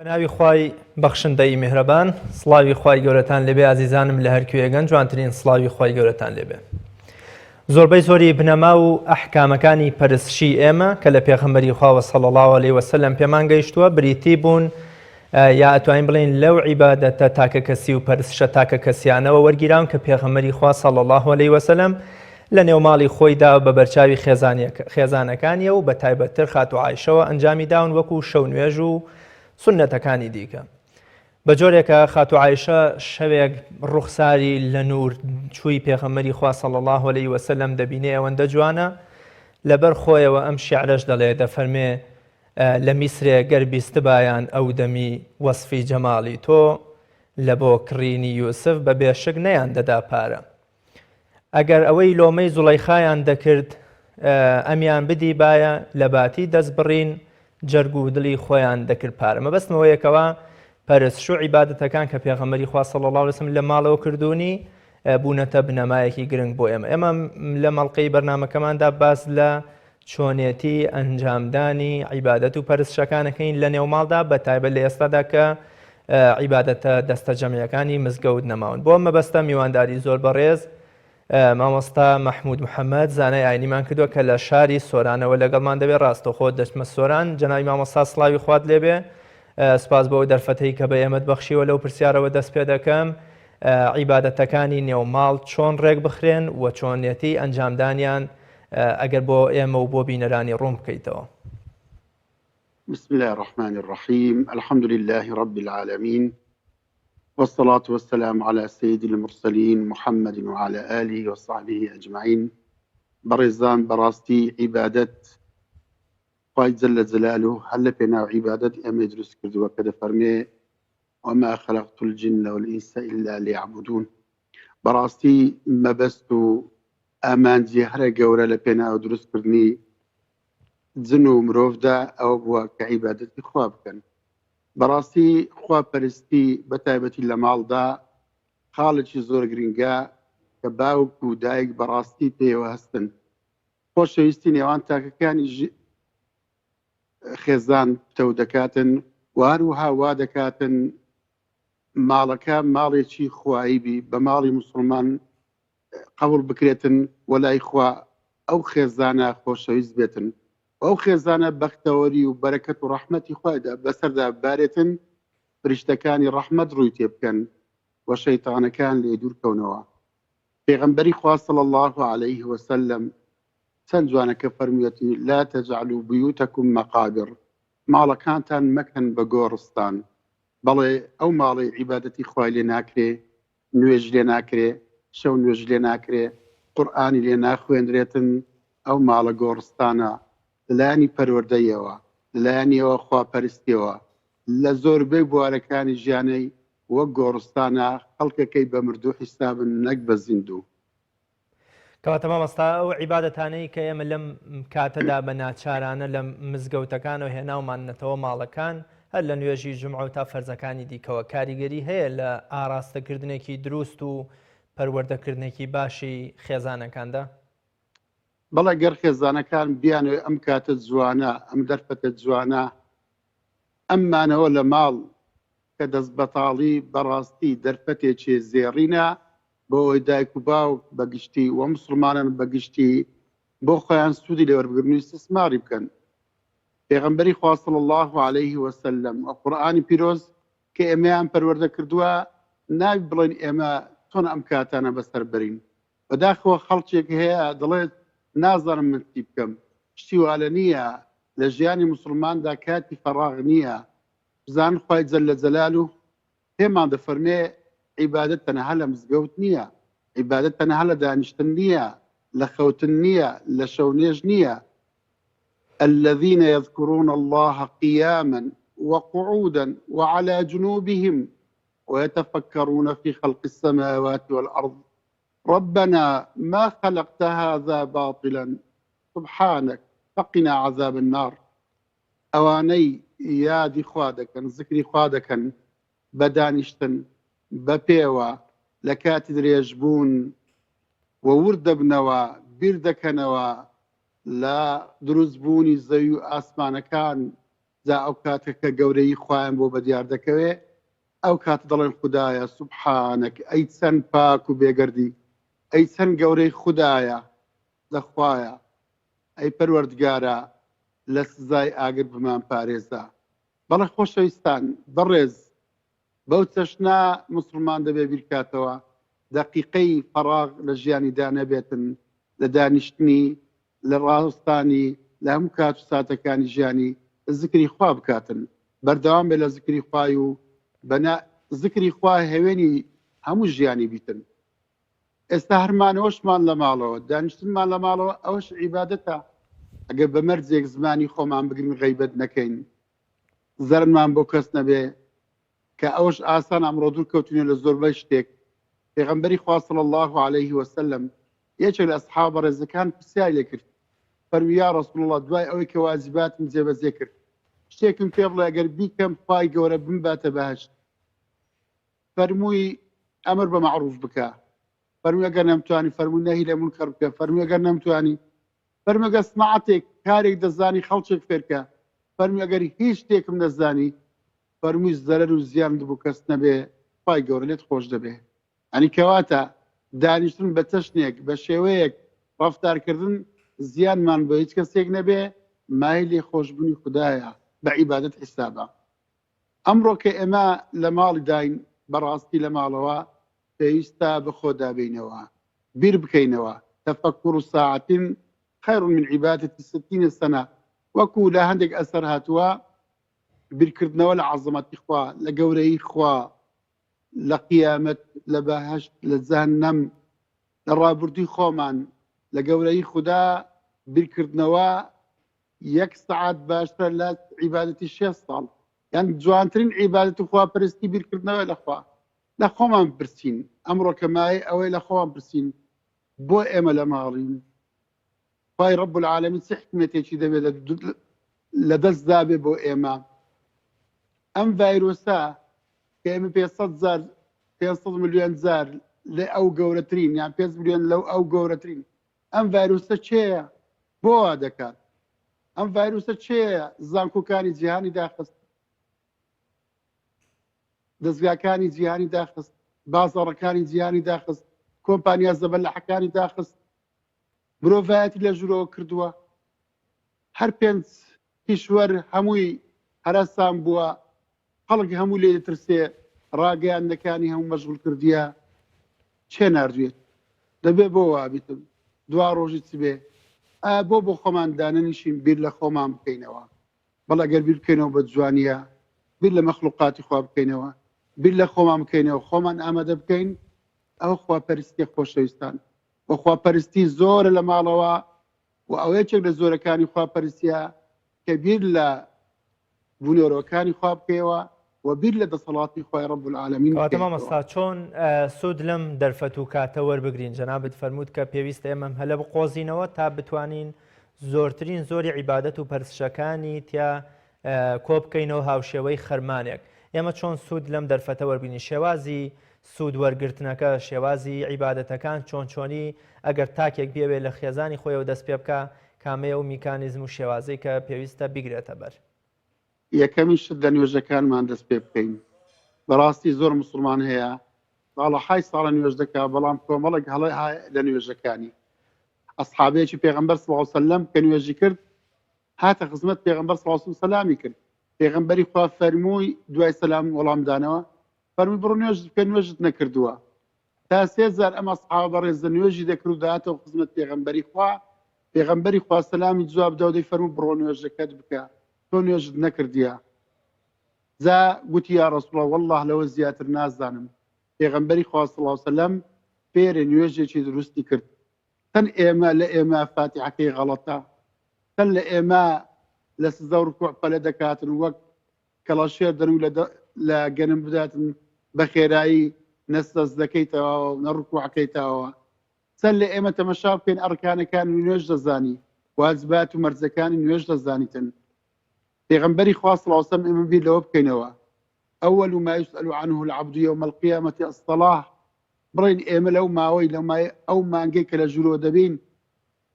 ناوی خوای بەخشندەی میهرەبان سڵاوی خوای گەورەتان لێبێ ئازیزانم لە هەر کوێگەن جوانترین سڵاوی خوای گەورەتان لێبێ. زۆربەی زۆری بنەما و ئەحکامەکانی پەرستشی ئێمە کە لە پێغەمبەری خوا صلی الله علیه وسلم پێمان گەیشتووە بریتی بوون یا ئەتوانین بڵین لەو عیبادەتە تاکە کەسی و پەرستشە تاکە کەسیانەوە وەرگیراون کە پێغەمبەری خوا صلی الله علیه وسلم لە نێو ماڵی خۆیدا بە بەرچاوی خێزانەکانیە و بە تایبەتتر خاتو عایشەوە ئەنجامی داون وەکو شەو نوێژ و سنەتەکانی دیکە. بە جۆرێکە خاتو عایشە شەوێک ڕوخساری لە نور چووی پێغەمبەری خوا صلی الله علیه وسلم دەبینێ ئەوەندە جوانە لەبەر خۆیەوە ئەم شیعرەش دەڵێ دەفەرمێ لە میسرێ گەر بیستبایان ئەو دەمی وەسفی جەماڵی تۆ لە بۆ کڕینی یوسف بە بێشک نەیان دەدا پارە. ئەگەر ئەوەی لۆمەی زوڵەیخایان دەکرد ئەمیان بدی باە لە باتی دەست بڕین جەرگ و دڵی خۆیان دەکرد پارە. مەبەستمەوەیەکەوە پەرستش و عیبادەتەکان کە پێغەمبەری خوا صلی الله علیه وسلم لە ماڵەوە کردوونی بوونەتە بنەمایەکی گرنگ بۆ ئێمە. ئێمە لە مەڵقەی بەرنامەکەماندا باس لە چۆنێتی ئەنجامدانی عیبادەت و پەرستشەکانەکەین لە نێو ماڵدا بە تایبەت لە ئێستادا کە عیبادەتە دەستە جەمعیەکانی مزگەوت نەماون. بۆ مەبەستە میوانداری زۆر بەڕێز مامۆستا مەحموود محەممەد زانای ئاینیمان کردووە کە لە شاری سۆرانەوە لەگەڵمان دەبێت ڕاستەخۆ دەچمە سۆران. جەنابی مامۆستا سڵاوی خوات لێبێ، سپاس بەوە دەرفەتەی کە بە ئێمەت بەخشیوە لەو پرسیارەوە دەست پێ دەکەم عیبادەتەکانی نێو ماڵ چۆن ڕێک بخرێن و چۆنێتی ئەنجامدانیان ئەگەر بۆ ئێمە و بۆ بینەرانی ڕوون بکەیتەوە. بسم الله الرحمن الرحيم الحمد لله رب العالمين والصلاة والسلام على سيد المرسلين محمد وعلى آله وصحبه أجمعين. برزان براستي عبادة خواهي جل جلاله هل بنا عبادة أما يدرس كردوا كده فرمي وما خلقت الجن والإنس إلا ليعبدون. براستي ما بستو أمان جهرة قورة لبنا ودرس كردني جنو مروف دا أو بوا كعبادة خواب كان. بەڕاستی خوا پەرستی بە تایبەتی لە ماڵدا خاڵێکی زۆر گرنگە کە باوک و دایک بەڕاستی پێوە هەستن. خۆشەویستی نێوان تاکەکانی خێزان پتەو دەکاتن و هەروەها وا دەکاتن ماڵەکە ماڵێکی خوایبی بە ماڵی موسڵمان قبول بکرێتن وەلای خوا ئەو خێزانە خۆشەویست بێتن ئەو خێزانە بەختەوەری و بەرەکەت و ڕەحمەتی خۆیدا بەسەردا بارێتن فریشتەکانی ڕەحمەت ڕووی تێ بکەن و شەیتانەکان لێ دوورکەونەوە. پێغەمبەری خوا صلی الله علیه وسلم چەند جوانە کە فەرموویەتی لا تجعلوا بيوتكم مقابر، ماڵەکانتان مەکەن بە گۆڕستان. بەڵێ ئەو ماڵی عیبادەتی خوای لێ ناکرێ، نوێژ لێ ناکرێ، شەو نوێژ لێ ناکرێ، قورئانی لێ ناخوێندرێتن، ئەو ماڵە گۆڕستانە لەلایەنی پەروەردەیەوە لەلایەنیەوە خواپەرستیەوە لە زۆربەی بوارەکانی ژیانەی وەک گۆڕستانە خەڵکەکەی بە مردوو حیسابن نەک بە زیندوو. کەواتە مامۆستا ئەو عیبادەتانەی کە ئێمە لەم کاتەدا بە ناچارانە لە مزگەوتەکانەوە هێناومانەتەوە ماڵەکان هەر لە نوێژی جومعە و تا فەرزەکانی دیکەوە کاریگەری هەیە لە ئاراستەکردنێکی دروست و پەروەردەکردنێکی باشی خێزانەکاندا؟ بەڵێ گەر خێزانەکان بیانێ ئەم کاتە جوانە ئەم دەرفەتە جوانە ئەممانەوە لە ماڵ کە دەست بەتاڵی بەڕاستی دەرفەتێکی زێڕینە بۆ ئەوەی دایک و باوک بەگشتی و موسڵمانان بەگشتی بۆ خۆیان سوودی لێوەربگرن و ئیستثماری بکەن. پێغەمبەری خوا صلی الله علیه وسلم و قورئانی پیرۆز کە ئێمەیان پەروەردە کردووە ناوی بڵێن ئێمە چۆن ئەم کاتانە بەسەر بەرین. بەداخەوە خەڵکێک هەیە دەڵێت نازانم من چی بکەم، شتی والە نییە لە ژیانی موسڵماندا کاتی فەراغ نییە. بزان خوای جەلە جەلالوه پێمان دەفەرمێ عیبادەت تەنها لە مزگەوت نییە، عیبادەت تەنها لە دانیشتن نییە، لە خەوتن نییە، لە شەو نێژ نییە. الذين يذكرون الله قياما وقعودا وعلى جنوبهم ويتفكرون في خلق السماوات والأرض ربنا ما خلقت هذا باطلا سبحانك فقنا عذاب النار. ئەوانەی یادی خوا دەکەن، ذکری خوا دەکەن، بەدانیشتن بەپێوە لە کاتی درێژبوون و ورد دەبنەوە بیر دەکەنەوە لە دروستبوونی زەوی و ئاسمانەکان جا ئەو کاتە کە گەورەی خوایان بۆ بە دیار دەکەوێ ئەو کات دەڵێن خوددایە سوبحانەک ئەی چەند پاک و بێگەردی ئەی چەند گەورەی خوددایە دەخوایە ئەی پەروەردگارە لە سزای ئاگر بمان پارێزە. بەڵێ خۆشەویستان بەڕێز بەو چەشنا موسڵمان دەبێ بیرکاتەوە دەقیقەی فەراغ لە ژیانیدا نەبێتن لە دانیشتنی لە ڕاستانی لە هەموو کات و ساتەکانی ژیانی زکری خوا بکاتن بەردەوام بێ لە زکری خوای و زکری خوا هێوێنی هەموو ژیانی بیتن. ئێستا هەرمانەوەشمان لە ماڵەوە دانیشتنمان لە ماڵەوە ئەوەش عیبادەتە. ئەگەر بە مەرجێک زمانی خۆمان بگرین غەیبەت نەکەین زەرمان بۆ کەس نەبێ کە ئەوش ئاسان ئەمڕۆ دوور کەوتونێ لە زۆربەی شتێک. پێغەمبەری خوا صلی الله عليه وسلم یەکێک لە ئەسحابە ڕێزەکان پرسیاری لێ کرد فەرمووی یا ڕەسوڵ الله دوای ئەوەی کە واجباتم جێبەجێ کرد شتێکم پێ بڵێ ئەگەر بیکەم خوای گەورە بمباتە بەهەشت. فەرمووی ئەمر بە مەعروف بکە. فەرمووی ئەگەر نەمتوانی فەرمووی نەهی لە مونکەر بکە. فەرمووی ئەگەر نەمتوانی فەرمووی ئەگەر سنعەتێک کارێک دەزانی خەڵکێک فێرکە. فەرمووی ئەگەر هیچ شتێکم نەزانی فەرمووی زەرەر و زیان بوو کەس نەبێ خوای گەورە لێت خۆش دەبێ. ئەنی کەواتە دانیشتن بە چەشنێک بە شێوەیەک ڕەفتارکردن زیانمان بۆ هیچ کەسێک نەبێ مای لێ خۆشببوونی خوددایە بە عیبادەت حیسابە. ئەمڕۆ کە ئێمە لە ماڵی داین بەڕاستی لە ماڵەوە پێویستە بە خۆدا بینەوە بیر بکەینەوە تەفەکر و ساعەتین خەیر من عیبادەتی 60 سەنە وەکو لە هەندێک ئەسەر هاتووە بیرکردنەوە لە عەزەمەتی خوا لە گەورەی خوا لە قیامەت لە بەهەشت لە جەهەنەم لە ڕابردووی خۆمان لە گەورەی خوددا بیرکردنەوە 1 سەعات باشتر لە عیبادەتی 6 ساڵ. یان جوانترین عیبادەت و خواپەرستی بیرکردنەوە لەخوا لە خۆمان برسین. ئەمڕۆ کەمای ئەوەی لە خۆمان برسین بۆ ئێمە لە ماڵین خوای رب العالمین چه حکمتێکی دەبێت لە دەست دابێ بۆ ئێمە. ئەم ڤایرۆسە کە ئێمە 500 ملیۆن جار لە ئەو گەورەترین یان 5 ملیۆن لەو ئەو گەورەترین ئەم ڤایرۆسە چێیە بۆ وا دەکات؟ ئەم ڤایرۆسە چێیە زانکۆکانی جیهانی داخست دەستگاکانی جیهانی داخست بازاڕەکانی جیهانی داخست کۆمپانیا زەبەلەحەکانی داخست مرۆڤایەتی لە ژوورەوە کردووە. هەر 5 کیشوەر هەمووی هەراسان بووە خەڵک هەموو لێ دەترسێ ڕاگەیاندەکانی هەموو مەشغول کردیە چێ ناردوێت دەبێ بۆ وابیتم دوا ڕۆژی چ بێ بۆ خۆمان دانەنیشین بیر لە خۆمان بکەینەوە. بەڵام ئەگەر بیر بکەینەوە بە جوانیە بیر لە مەخلوقاتی خوا بکەینەوە بیر لە خۆمان بکەینەوە خۆمان ئامادە بکەین ئەو خواپەرستی خۆشەویستان و خواپەرستی زۆرە لە ماڵەوە و ئەو یەکێک لە زۆرەکانی خواپەرستیە کە بیر لە بوونەوەرەکانی خوا بکەیەوە و بیر لە دەسەڵاتی خوای رب العالمین. کەواتە مامۆستا چۆن سوود لەم دەرفەت و کاتە وەربگرین؟ جەنابەت فەرمووت کە پێویستە ئێمەم هەلە بقۆزینەوە تا بتوانین زۆرترین زۆری عیبادەت و پەرستشەکانی تیا کۆ بکەینەوە هاوشێوەی خەرمانێک. ئێمە چۆن سوود لەم دەرفەتە وەربگرین؟ شێوازی سوود وەرگرتنەکە شێوازی عیبادەتەکان چۆن چۆنی ئەگەر تاکێک بێوێ لە خێزانی خۆیەوە دەست پێ بکە کامەیە و میکانیزم و شێوازەی کە پێویستە بگرێتە بەر؟ یەکەمی شت لە نوێژەکانمان دەست پێ بکەین. بەڕاستی زۆر مسلمان هەیە باڵەحای ساڵە نوێژ دەکا بەڵام کۆمەڵێک هەڵی لە نوێژەکانی. ئەسحابەیەکی پێغەمبەر صلی الله علیه وسلم کە نوێژی کرد هاتە خزمەت پێغەمبەر صلی الله علیه وسلم سەلامی کرد. پێغەمبەری خوا فەرمووی دوای سەلام وەڵامدانەوە فەرمووی بڕۆ نوێژ بکە نوێژت نەکردووە. تا 3000 ئەم ئەسحابە بەڕێز نوێژی دەکرد و داهاتەوە خزمەت پێغەمبەری خوا. پێغەمبەری خوا سەلامی جواب دا و دەی فەرمووی بڕۆ نوێژەکەت بکە تۆ نوێژت نەکردیە. جا گوتی یا ڕەسوڵ الله والله لەوە زیاتر نازانم. پێغەمبەری خوا صلی الله علیه وسلم پێرە نوێژێکی دروستی کرد. تەن ئێمە لە ئێمە فاتحەکەی غەڵەتە تەن لە ئێمە لە سزا و ڕکوع پەلە دەکاتن وەک کەڵاشێر دەن و لە گەنم بداتن بە خێرایی نەستەز دەکەیتەوە نەڕکوعەکەیتەوە. چەند لە ئێمە تەمەشا بکەین ئەرکانەکانی نوێژ دەزانی واجبات و مەرجەکانی نوێژ دەزانیتن. پێغەمبەری خوا صلی الله علیه وسلم ئێمە بیر لەوە بکەینەوە ئەوەل ما يسأل عنه العبد يوم القيامة الصلاة. بڕین ئێمە لەو ماوەی ئەو مانگەی کە لە ژوورۆ دەبین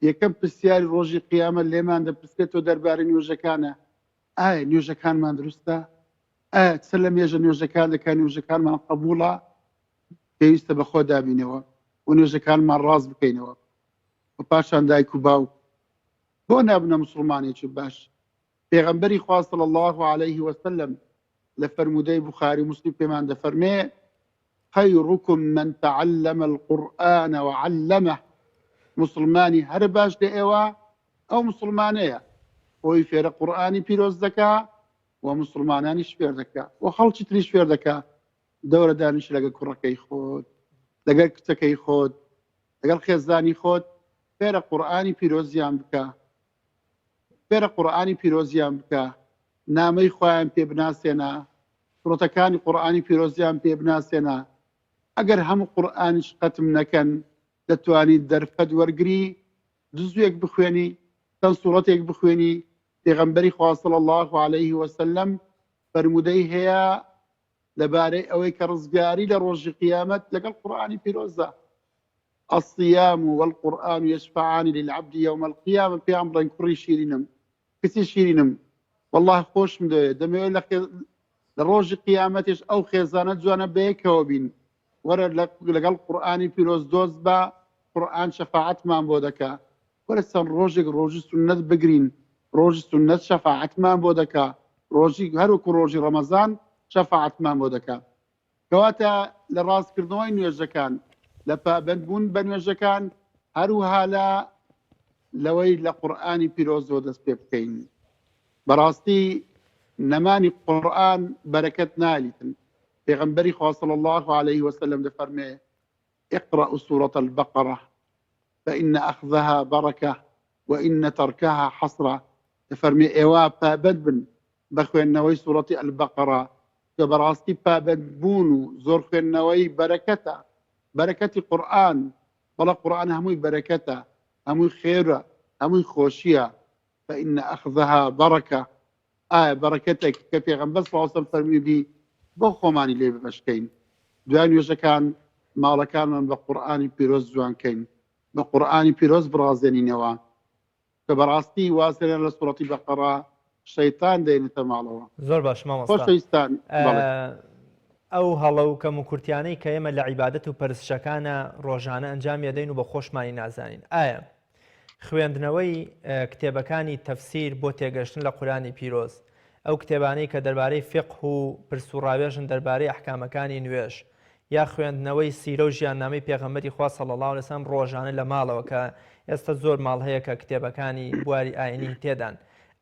یەکەم پرسیاری ڕۆژی قیامەت لێمان دەپرسێتەوە دەربارەی نوێژەکانە. ئایا نوێژەکانمان دروستە؟ ئایا چ لە مێژە نوێژەکان دەکات نوێژەکانمان قبوڵە؟ پێویستە بە خۆ دابینەوە و نوێژەکانمان ڕاست بکەینەوە و پاشان دایک و باوک بۆ نابنە مسلمانێکی باش. پێغەمبەری خوا صلی الله عليه وسلم لە فەرمودەی بوخاری و مسلم پێمان دەفەرمێ خەیڕوکم من تعلم القورآن وعلمه. مسلمانی هەر باش لە ئێوە ئەو مسلمانەیە خۆی فێرە قورئانی پیرۆز دەکا و مسلمانانیش فێر دەکا و خەڵکی تریش فێر دەکا. دەورە دانیش لەگەڵ کوڕەکەی خۆت، لەگەڵ کچەکەی خۆت، لەگەڵ خێزانی خۆت فێرە قورئانی پیرۆزیان بکە، فێرە قورئانی پیرۆزیان بکە، نامەی خۆیان پێ بناسێنە، سوڕەتەکانی قورئانی پیرۆزیان پێ بناسێنە. ئەگەر هەموو قورئانیش ختم نەکەن دەتوانیت دەرفەت وەرگری جزوێک بخوێنی، چەند سوڕەتێک بخوێنی. پێغەمبەری خوا صلی الله عليه وسلم فەرمودەی هەیە لەبارەی ئەوەی کە ڕزگاری لە ڕۆژی قیامەت لەگەڵ قورئانی پیرۆزە. الصيام والقرآن يشفعان للعبد يوم القيامة. بيام بڵێن کوڕی شیرینم، کچی شیرینم، والله خۆشم دەمەوێت لە ڕۆژی قیامەتیش ئەو خێزانە جوانە بەیەکەوە بین. وەرە لەگەڵ قورئانی پیرۆز دۆست بە، قورئان شەفاعەتمان بۆ دەکا. وەرە چەند ڕۆژێک ڕۆژی سونەت بگرین، ڕۆژی سونەت شەفاعەتمان بۆ دەکا، ڕۆژی هەروەکو ڕۆژی ڕەمەزان شەفاعەتمان بۆ دەکا. کەواتە لە ڕاستکردنەوەی نوێژەکان، لە پابەندبوون بە نوێژەکان، هەروها لەوەی لە قورئانی پیرۆزەوە دەست پێ بکەین. بەڕاستی نەمانی قورئان بەرەکەت نالیتن. پێغەمبەری خوا صلی الله عليه وسلم دەفەرمێ اقرأوا سورة البقرة فإن أخذها بركة وإن تركها حسرة. دەفەرمێ ئێوە پابەند بن بە خوێندنەوەی سوورەتی البەقەرە کە بەڕاستی پابەندبوون و زۆر خوێندنەوەی بەرەکەتە، بەرەکەتی قورئان. بەڵە قورئان هەمووی بەرەکەتە، هەمووی خێرە، هەمووی خۆشیە. فإن أخذها بركة. بەرەکەتێک کە پێغەمبەر صلی الله عليه وسلم فەرمیدی بۆ خۆمانی لێ بمەشکەین. دوای نوێژەکان ماڵەکانمان بە قورئانی پیرۆز جوانکەین، بە قورئانی پیرۆز بڕازێنینەوە کە بەڕاستی وازێنە لە سوورەتی بەقەرە شەیتان دێنێتە ماڵەوە. زۆر باش مامۆستا. خۆشەویستان، ئەو هەڵە و کەم و کورتیانەی کە ئێمە لە عیبادەت و پەرستشەکانە ڕۆژانە ئەنجام دەدەین و بە خۆشمانی نازانین، ئایا خوێندنەوەی کتێبەکانی تەفسیر بۆ تێگەشتن لە قورئانی پیرۆز، ئەو کتێبانەی کە دەربارەی فقه و پرسوڕاوێژن دەربارەی ئەحکامەکانی نوێژ، یا خوێندنەوەی سیرە و ژیاننامەی پێغەمبەری خوا صلی الله عليه وسلم ڕۆژانە لە ماڵەوە کە ئێستا زۆر ماڵ هەیە کە کتێبەکانی بواری ئاینی تێدان،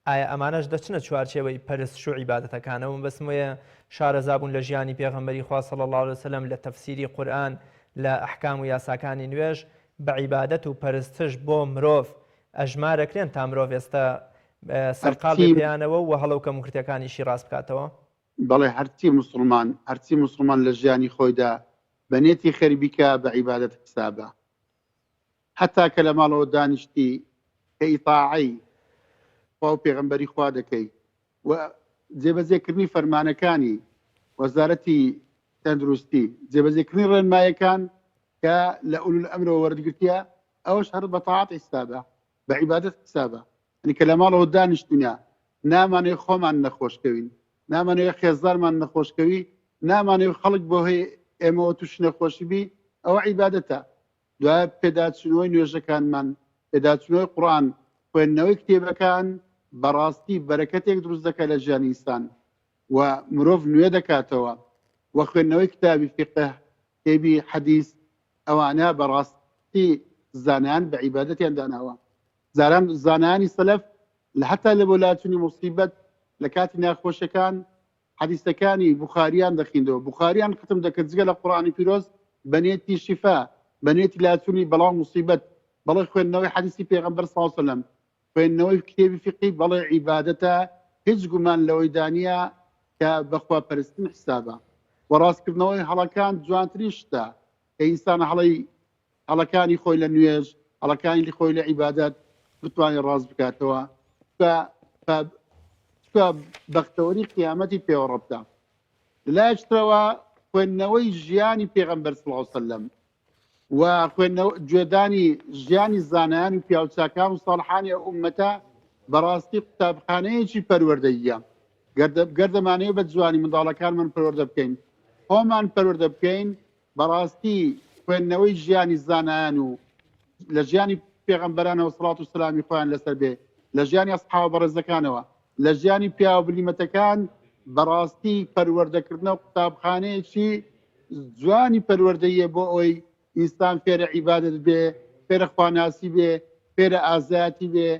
ئایا ئەمانەش دەچنە چوارچێوەی پەرستش و عیبادەتەکانەوە؟ بەسم وایە شارەزابوون لە ژیانی پێغەمبەری خوا صلی الله عليه وسلم لە تەفسیری قورئان، لە ئەحکام و یاساکانی نوێژ بە عیبادەت و پەرستش بۆ مرۆڤ ئەژمارەکرێن تا مرۆڤ ئێستا سەرقاڵ بێیانەوە و هەڵە و کەموکرتەکانیشی ڕاست بکاتەوە؟ بەڵێ هەرچی مسلمان لە ژیانی خۆیدا بەنێتی خەربیکە بە عیبادەت حسابە، حتا کە لە ماڵەوە دانیشتی کە ئیطاعەی خوا و پێغەمبەری خوا دەکەی و جێبەجێکردنی فەرمانەکانی وەزارەتی تەندروستی، جێبەجێکردنی ڕێنمایەکان کە لە ئولول ئەمرەوە وەردەگرتیە، ئەوەش هەر بە تاعات حسابە، بە عیبادەت حسابە. ئەنی کە لە ماڵەوە دانیشتینە نامانەوێت خۆمان نەخۆشکەوین، نامانەوێت خێزارمان نەخۆشکەوی، نامانەوێت خەڵک بۆ هەیە ئێمەوە تووش نەخۆشی بی، ئەوە عیبادەتە. دوای پێداچوونەوەی نوێژەکانمان، پێداچوونەوەی قورئان، خوێندنەوەی کتێبەکان بەڕاستی بەرەکەتێک دروست دەکات لە ژیانی ئینسان و مرۆڤ نوێ دەکاتەوە. و خوێندنەوەی کتابی فقه، کتێبی حەدیث، ئەوانە بەڕاستی زانایان بە عیبادەتیان داناوە. زانایانی سەلەف لە حتا لە بۆ لاتوونی موسیبەت لە کاتی ناخۆشەکان حەدیثەکانی بوخاریان دەخیندەوە، بوخاریان ختم دەکرد جگە لە قورئانی پیرۆز بەنێتی شیفا، بەنێتی لاتوونی بەڵاو موسیبەت. بەڵێ خوێندنەوەی حەدیثی پێغەمبەر صلی الله عليه وسلم، خوێندنەوەی کتێبی فقهی، بەڵێ عیبادەتە، هیچ گومان لەوەی دانیە کە بەخوا پەرستن حسابە. و ڕاستکردنەوەی هەڵەکان جوانترین شتە کە ئینسان هەڵەکانی خۆی لە نوێژ، هەڵەکانی خۆی لە عیبادەت بتوانێت ڕاست بکاتەوە کە بەختەوەری قیامەتی پێوە ڕەبدا. لەلایەکترەوە خوێندنەوەی ژیانی پێغەمبەر صلی الله عليه وسلم و گوێدانی ژیانی زانایان و پیاوچاکان و ساڵحانی ئومەتە بەڕاستی قوتابخانەیەکی پەروەردەیە گەردەمانەیە بە جوانی منداڵەکانمان پەروەردە بکەین خۆمان پەروەردە بکەین بەڕاستی خوێندنەوەی ژیانی زانایان و لە ژیانی پێغەمبەرانەوە سڵات و سلامی خۆیان لەسەر بێ لە ژیانی ئەسحاب بەڕێزەکانەوە لە ژیانی پیا و بلیمەتەکان بەڕاستی پەروەردەکردنەوە قوتابخانەیەکی جوانی پەروەردەیە بۆ ئەوەی ئینسان فێرە عیبادەت بێ فێرە خواناسی بێ فێرە ئازایەتی بێ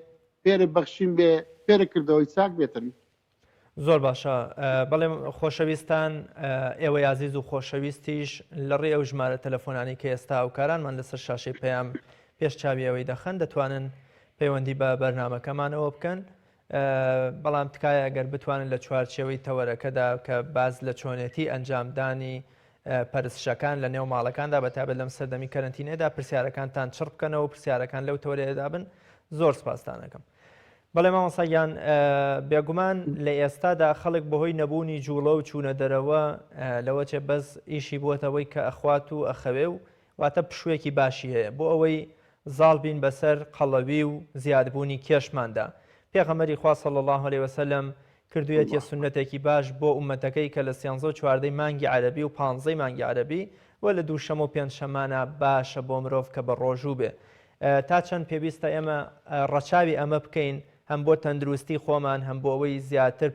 فێرە بەخشین بێ فێرە کردەوەی چاک بێتن. زۆر باشە بەڵێ خۆشەویستان ئێوە یازیز و خۆشەویستیش لە ڕێ ئەو ژمارە تەلەفۆنانی کە ئێستا ئەوکارانمان لەسەر شاشەی پێیان پێش چاویەوەی دەخەن دەتوانن پەیوەندی بە بەرنامەکەمانەوە بکەن بەڵام تکایە ئەگەر بتوانن لە چوارچێوەی تەوەرەکەدا کە باز لە چۆنێتی ئەنجامدانی پەرستشەکان لە نێو ماڵەکاندا بەتابەت لەم سەردەمی کەرەنتینەدا پرسیارەکانتان چڕ بکەنەوە پرسیارەکان لەو تەوەرەیەدا بن زۆر سپاسدانەکەم. بەڵێ مامۆستایان بێگومان لە ئێستادا خەڵک بەهۆی نەبوونی جوڵە و چوونە دەرەوە لەوە چێ بەس ئیشی بووەتەوەی کە ئەخوات و ئەخەوێ و واتە پشوێکی باشی هەیە بۆ ئەوەی زاڵ بین بەسەر قەڵەوی و زیادبوونی کێشماندا. پێغەمبەری خوا صلی الله علیه وسلم کردوویەتە سنەتێکی باش بۆ ئومەتەکەی کە لە 13 مانگی عەرەبی و 15 مانگی عەرەبی و لە دووشەمە و پێنجشەمانە باشە بۆ مرۆڤ کە بە ڕۆژوو بێ تا چەند پێویستە ئێمە ڕەچاوی ئەمە بکەین هەم بۆ تەندروستی خۆمان هەم بۆ ئەوەی زیاتر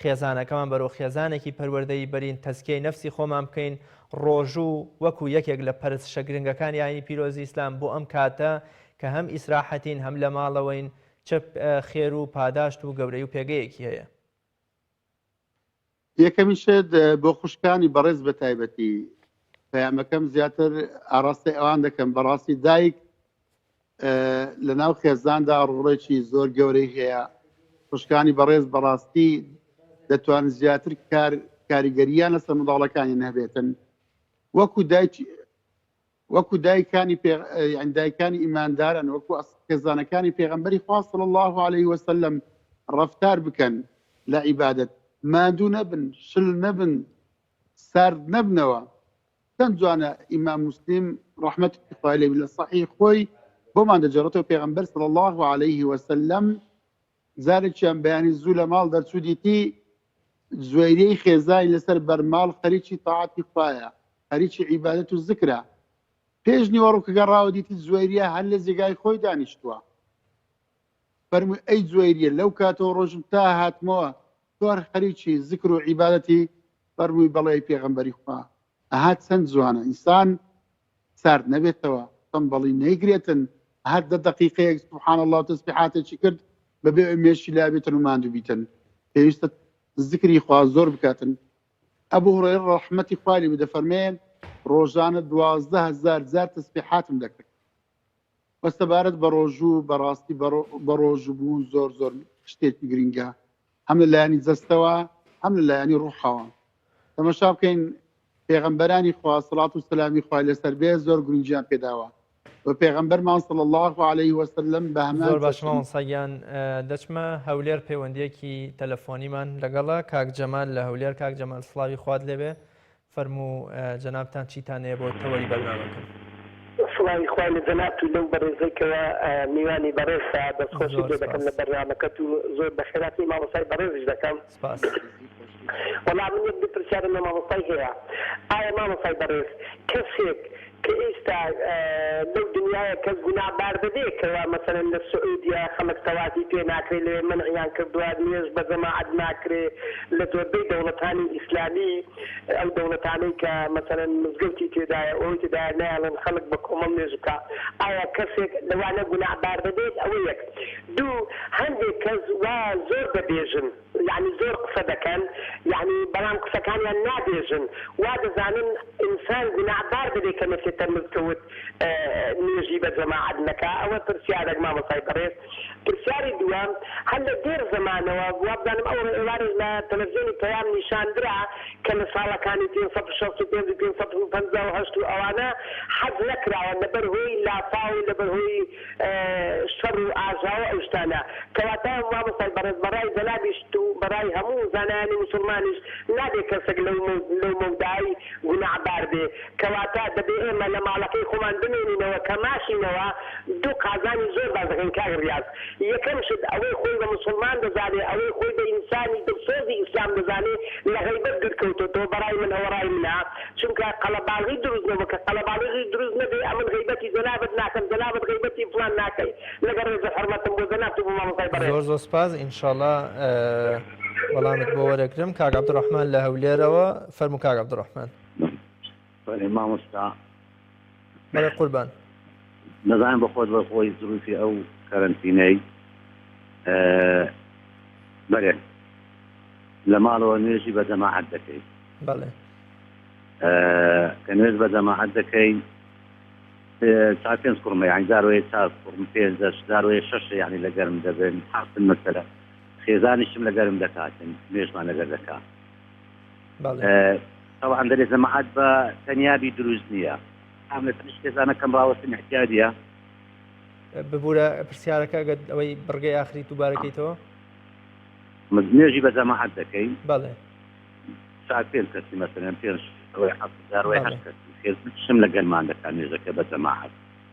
خێزانەکەمان بەرەو خێزانێکی پەروەردەی بەرین تەزکیەی نەفسی خۆمان بکەین ڕۆژوو وەکو یەکێک لە پەرستشە گرنگەکانی یانی پیرۆزی ئیسلام بۆ ئەم کاتە کە هەم ئیسراحەتین هەم لە ماڵەوەین چ خێر و پاداشت و گەورەی و پێگەیەکی هەیە. یەکەمی شت بۆ خوشکانی بەڕێز بە تایبەتی پەیامەکەم زیاتر ئاڕاستی ئەوان دەکەم بەڕاستی دایک لە ناو خێزاندا ڕوڕێکی زۆر گەورەی هەیە خوشکانی بەڕێز بەڕاستی دەتوانن زیاتر کاریگەریان لەسەر منداڵەکانی هەبێتن وەکو دایکانی ئیماندارن وەکو خێزانەکانی پێغەمبەری خوا صلی الله علیه وسلم ڕەفتار بکەن لە عیبادەت ماندوو نەبن شل نەبن سارد نەبنەوە چەند جوانە ئیمام موسلیم ڕەحمەتی خوای لێبێ لە سەحیح خۆی بۆمان دەجێڕێتەوە پێغەمبەر صلی الله علیه وسلم جارێکیان بەیانی زوو لە ماڵ دەرچوو دیتی زوێریەی خێزانی لەسەر بەرماڵ خەریکی تاعاتی خوایە خەریکی عیبادەت و ذکرە پێش نیوەڕۆکە گەڕاوە دیتی زوێریە هەر لە جێگای خۆی دانیشتووە فەرمووی ئەی زوێریە لەو کاتەوە ڕۆژم تا هاتمەوە زۆر خەریکی ذکر و عیبادەتی فەرمووی بەڵێ پێغەمبەری خوا ئەها چەند جوانە ئینسان سارد نەبێتەوە تەنبەڵی نەیگرێتن هەر 10 دقیقەیەک سبحان الله تەسبیحاتێکی کرد بەبێ مێشی لا بێتن و ماندوو بیتن پێویستە ذکری خوا زۆر بکاتن. ئەبوو هورەیرە ڕەحمەتی خوای لێبێ دەفەرمێن ڕۆژانە 12,000 جار تەسبیحاتم دەکرد وەسەبارەت بە ڕۆژوو بەڕاستی بە ڕۆژوو بوون زۆر زۆر شتێکی گرنگە هەم لە لایەنی جەستەوە هەم لە لایەنی ڕوحەوە. تەماشا بکەین پێغەمبەرانی خوا سڵات و سلامی خوای لەسەر بێ زۆر گرنگیان پێداوە و پێغەمبەرمان صلی الله علیه وسلم بە هەمان زۆر باش مامۆستایان دەچمە هەولێر پەیوەندیەکی تەلەفۆنیمان لەگەڵە کاک جەمال لە هەولێر. کاک جەمال سڵاوی خوات لێبێ فەرموو جەنابتان چیتان هەیە بۆ تەوەری بەرنامەکەم. سڵاوی خوای لە جەناب و لەو بەڕێزەکەوە میوانی بەڕێزە دەستخۆشی پێ دەکەم لە بەرنامەکەت و زۆر بە خێراتی مامۆستای بەڕێزش دەکەم. وەڵام من یەک پرسیارم لە مامۆستای هەیە ئایا مامۆستای بەڕێز کەسێک کە ئێستا لەو دنیاە کەس گوناهبار بەبێت کەوا مەسەلەن لە سعودیا خەڵک تەواتی پێ ناکرێت لێ منعیان کردووە نوێژ بە جەماعەت ناکرێت لە زۆربەی دەوڵەتانی ئیسلامی ئەو دەوڵەتانەی کە مەسەلەن مزگەوتی تێدایە ئەوەی تێدایە نایڵێن خەڵک بە کۆمەڵ نوێژ بکە ئایا کەسێک لەوانە گوناهبار بەبێت ئەوە یەک. دوو هەندێک کەس وا زۆر دەبێژن یعنی زۆر قسە دەکەن یعنی بەڵام قسەکانیان نابێژن وا دەزانن ئینسان گوناهبار ببێت کە مەسێتە مزگەوت نوێژی بە جەماعەت نەکا. ئەوە پرسیارێک مامۆستای بەڕێز. پرسیاری دووەم هەر لە دێر زەمانەوە وا بزانم ئەو ئێوارێک لە تەلەڤیزیۆنی پەیام نیشاندرا کە لە ساڵەکانی 565 558 و ئەوانە حەز نەکراوە لەبەر هۆی لافا و لەبەر هۆی شەڕ و ئاژاوە ئەو شتانە کەواتە مامۆستای بەڕێز بەڕای جەنابیش و بەڕای هەموو زانایانی مسلمانیش نابێت کەسێک لەو مەودای گوناهبار بێ کەواتە دەبێ ئێمە ئێمە لە ماڵەکەی خۆمان بمێنینەوە کە ماشینەوە دوو قازانی زۆر بازەکەن کاگریاز یەکەم شت ئەوەی خۆی بە مسلمان دەزانێ ئەوەی خۆی بە ئینسانی دڵسۆزی ئیسلام دەزانێ لە غەیبەت دەرکەوتۆ بەڕای من ئەوە ڕای منە چونکە قەڵەباغی دروست نەبوو کە قەڵەباغی دروست نەبێ ئەمن غەیبەتی جەنابەت ناکەم جەنابەت غەیبەتی فلان ناکەی لەگەڵ ڕێزە حورمەتم بۆ جەناب و بۆ مامۆستای بەڕێز زۆر سپاس ئینشاءڵڵا وەڵامت بۆ وەرەگرم کاک عەبدوڕەحمان لە هەولێرەوە فەرموو کاک عەبدوڕەحمان مامۆستا بەڵێ قوربان نەزانم بە خۆت بە خۆی زروفی ئەو کەرەنتینەی بەڵێ لە ماڵەوە نوێژی بە جەماعەت دەکەیت بەڵێ کە نوێژ بە جەماعەت دەکەین چار پێنج کوڕمە یعنی داروەیە چار کوڕم پێنج داروەیە شەش یعنی لە گەرم دەبن حاصل مەسەلە خێزانیشم لە گەرم دەکاتن نوێژمان لەگەر دەکات طبعا دەرێ جەماعەت بە تەنیابی دروست نییە ئەم لە تریش خێزانەکەم ڕاوەستن احتیاجیە ببوورە پرسیارەکە ئەوەی بڕگەی ئاخری دووبارەکەیتەوە نوێژی بە جەماعەت دەکەین بەڵێ ساعت پێنج کەسی مەسەلەن پێنج داروەیە هەشت کەسی خێزانیشم لە گەرمان دەکات نوێژەکە بە جەماعەت